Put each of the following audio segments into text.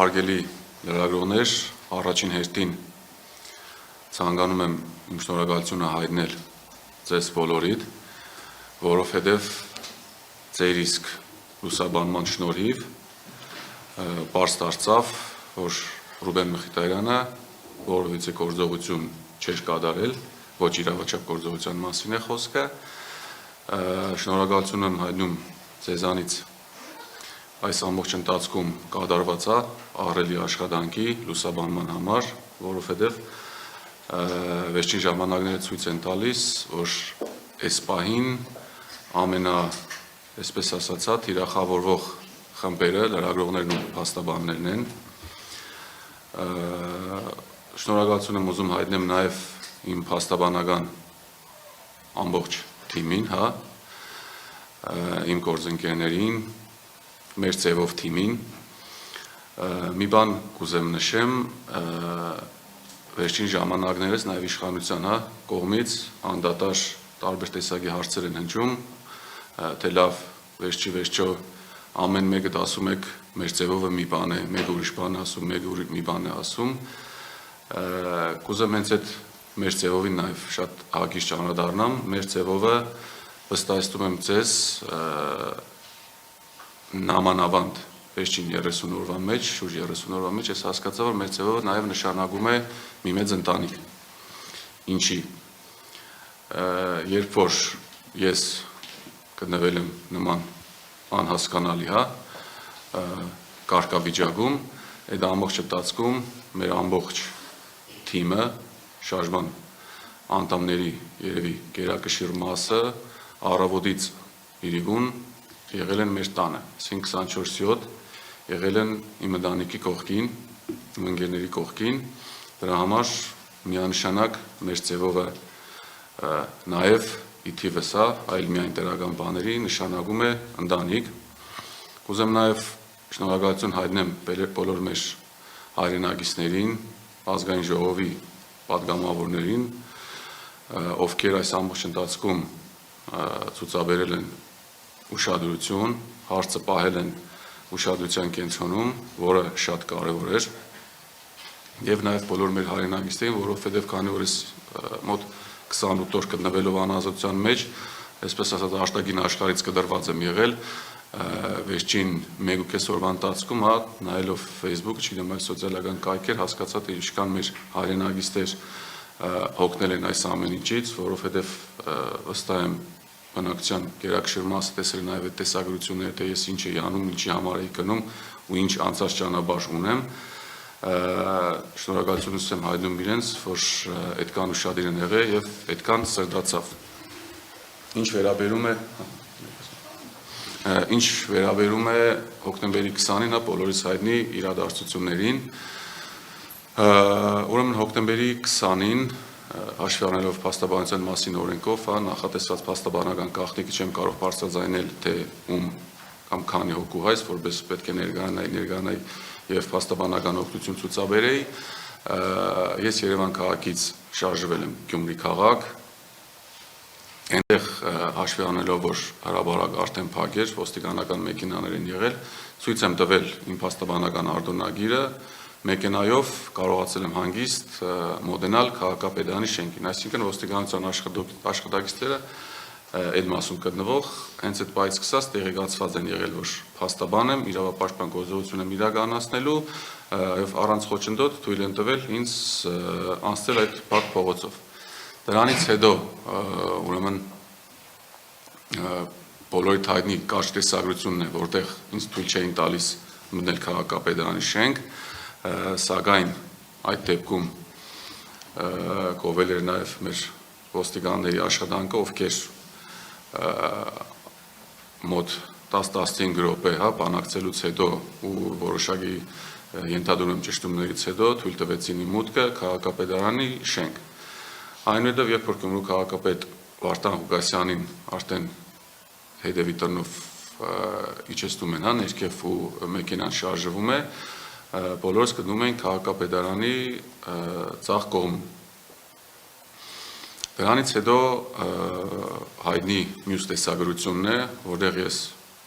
հարգելի լրագրողներ, առաջին հերթին ցանկանում եմ իմ շնորհակալությունը հայտնել ձեզ բոլորիդ, որովհետև ձեր իսկ լուսաբանման շնորհիվ պարզ դարձավ, որ Ռուբեն Մխիթարյանը որևիցե գործողություն չէր կատարել, ոչ իրավաչափ գործողության մասին է խոսքը, շնորհակալություն եմ հայտնում ձեզանից այս ամբողջ ընթացքում կատարված ահռելի աշխատանքի լուսաբանման համար, որովհետև վերջին ժամանակները ցույց են տալիս, որ այս պահին այսպես ասածա, թիրախավորվող խմբերը, լրագրողներն ու փաստաբաններն են։ Շնորհակալություն եմ ուզում հայտնեմ նաև իմ փաստաբանական ամբողջ թիմին, իմ գործընկերներին, մեր ձևով թիմին, մի բան կուզեմ նշեմ, վերջին ժամանակներս նաև իշխանության կողմից անդադար տարբեր տեսակի հարցեր են հնչում, թե լավ վերջո ամեն մեկը ասում եք մեր ձևովը մի բան է, մեկ ուրիշ բան ասում, մեկ ուրիշ մի բան է ասում, կուզեմ հենց այդ մեր ձևովին նաև շատ հակիրճ անդրադառնամ, մեր ձևովը վստահեցնում եմ ձեզ նամանավանդ վերջին 30 օրվա մեջ, շուրջ 30 օրվա մեջ ես հասկացա, որ մեր ձևովը նաև նշանակում է մի մեծ ընտանիք։ Ինչի, երբ որ ես գտնվել եմ նման անհասկանալի կարգավիճակում, այդ ամբողջ ընթացքում մեր ամբողջ թիմը, շարժման անդամների երևի գերակշիռ մասը առավոտից իրիկուն եղել են մեր տանը, 24/7 եղել են իմ ընտանիքի կողքին, իմ ընկերների կողքին, դրա համար միանշանակ մեր ձևովը նաև ի թիվս այլ միայն դրական բաների նշանակում է ընտանիք։ Կուզեմ նաև շնորհակալություն հայտնեմ բոլոր մեր հայրենակիցներին, ազգային ժողովի պատգամավորներին, ովքեր այս ամբողջ ընթացքում ցուցաբերել են ուշադրություն, հարցը պահել են ուշադրության կենտրոնում, որը շատ կարևոր էր, եւ նաև բոլոր մեր հայրենակիցներին, որովհետեւ քանի որ ես մոտ 28 օր գտնվելով անազատության մեջ, այսպես ասած աշտագին աշխարհից կդրված եմ եղել, վերջին 1.5 օրվա ընթացքում, նայելով Facebook-ը, չգիտեմ, այլ սոցիալական կայքեր, հասկացա, թե ինչքան մեր հայրենակիցներ հոգնել են այս ամեն ինչից, որովհետեւ վստահ եմ բնակչության գերակշիռ մասը տեսել նաև այդ տեսագրությունները, թե ես ինչ էի անում, ինչի համար էի գնում ու ինչ անցած ճանապարհ ունեմ, շնորհակալություն եմ հայտնում իրենց, որ այդքան ուշադիր են եղել եւ այդքան սրտացավ։ Ինչ վերաբերում է հոկտեմբերի 20-ին, բոլորիս հայտնի իրադարձություններին, ուրեմն հոկտեմբերի 20-ին հաշվի առնելով փաստաբանության մասին օրենքով, նախատեսված փաստաբանական գաղտնիքը չեմ կարող բարձրաձայնել, թե ում կամ քանի հոգու հայց, որպես պետք է ներգրանայի եւ փաստաբանական օգնություն ցուցաբերեի, ես Երևան քաղաքից շարժվել եմ Գյումրի քաղաք, այնտեղ հաշվի առնելով, որ հրաբարակ արդեն փակ էր, ոստիկանական մեքենաներ են եղել, ցույց եմ տվել իմ փաստաբանական արտոնագիրը, մեքենայով կարողացել եմ հանգիստ մոտենալ քաղաքապետարանի շենքին, այսինքն ոստիկանության աշխատակիցները այդ մասում գտնվող հենց այդ պահից սկսած տեղեկացված են եղել, որ փաստաբան եմ, իրավապաշտպան գործողություն եմ իրականացնելու եւ առանց խոչընդոտ թույլ են տվել ինձ անցնել այդ փակ փողոցով։ Դրանից հետո ուրեմն բոլորի հայտնի կարճ տեսագրությունն է, որտեղ ինձ թույլ չէին տալիս մտնել քաղաքապետարանի շենք, սակայն այդ դեպքում կովել էր նաև մեր ոստիկանների աշխատանքը, ովքեր մոտ 10-15 րոպե բանակցելուց հետո ու որոշակի ենթադրում եմ ճշտումներից հետո թույլ տվեցին իմ մուտքը քաղաքապետարանի շենք։ Այնուհետև երբ որ Գյումրու քաղաքապետ Վարդան Ղուկասյանին արդեն հետևի տնով իջեցնում են ներքև ու մեքենան շարժվում է, բոլորս գտնում ենք քաղաքապետարանի ձախ կողմում։ Դրանից հետո հայտնի մյուս տեսագրությունն է, որտեղ ես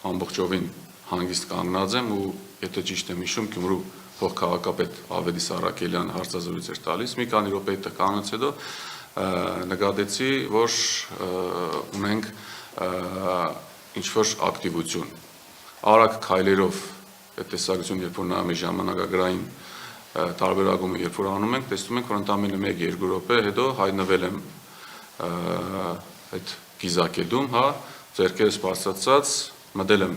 ամբողջովին հանգիստ կանգնած եմ ու եթե ճիշտ եմ հիշում, Գյումրու փոխքաղաքապետ Ավետիս Առաքելյանը հարցազրույց էր տալիս, մի քանի րոպե տկանից հետո նկատեցի, որ ունենք ինչ-որ ակտիվություն, արագ քայլերով այդ տեսակցությունը, երբ որ նայում եք ժամանակագրային տարբերակումը, երբ որ անում ենք, տեսնում ենք, որ ընդամենը 1-2 րոպե հետո հայտնվել եմ այդ գիզակետում, ձեռքերս բարձրացած, մտել եմ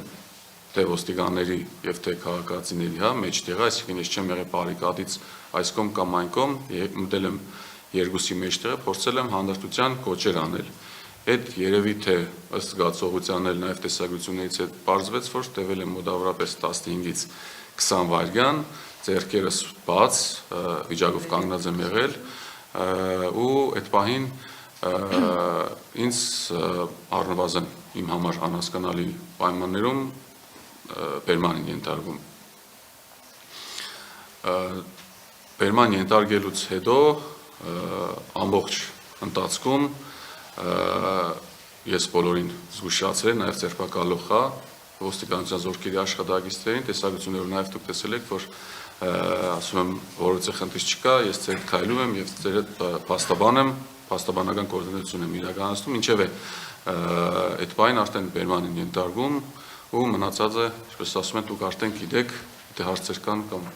թե ոստիկանների եւ թե քաղաքացիների մեջտեղը, այսինքն ես չեմ եղել բարիկադից այս կողմ կամ այն կողմ, մտել եմ երկուսի մեջտեղը, փորձել եմ հանդարտության կոչեր անել։ Այդ երևի թե ըստ զգացողության էլ նաեւ տեսագրություններից հետ պարզվեց, որ տևել եմ մոտավորապես 15-ից 20 վայրկյան, ձեռքերս բաց, վիճակով կանգնած եմ եղել ու այդ պահին ինձ առնվազն իմ համար անհասկանալի պայմաններում բերման են ենթարկում։ Բերման ենթարկելուց հետո ամբողջ ընթացքում ես բոլորին զգուշացրել, նաև ձերբակալող ոստիկանության զորքերի աշխատակիցներին, տեսակցություններով նաև դուք տեսել եք, որ ասում եմ, որոցե խնդիր չկա, ես ձեր հետ քայլում եմ եւ ձեր հետ փաստաբան եմ, փաստաբանական կոորդինացիոն եմ իրականացնում, ինչեւ է այդ բանը արդեն բերման են ենթարկում ու մնացածը, ինչպես ասում են, դուք արդեն գիտեք, թե հարցեր կան կամ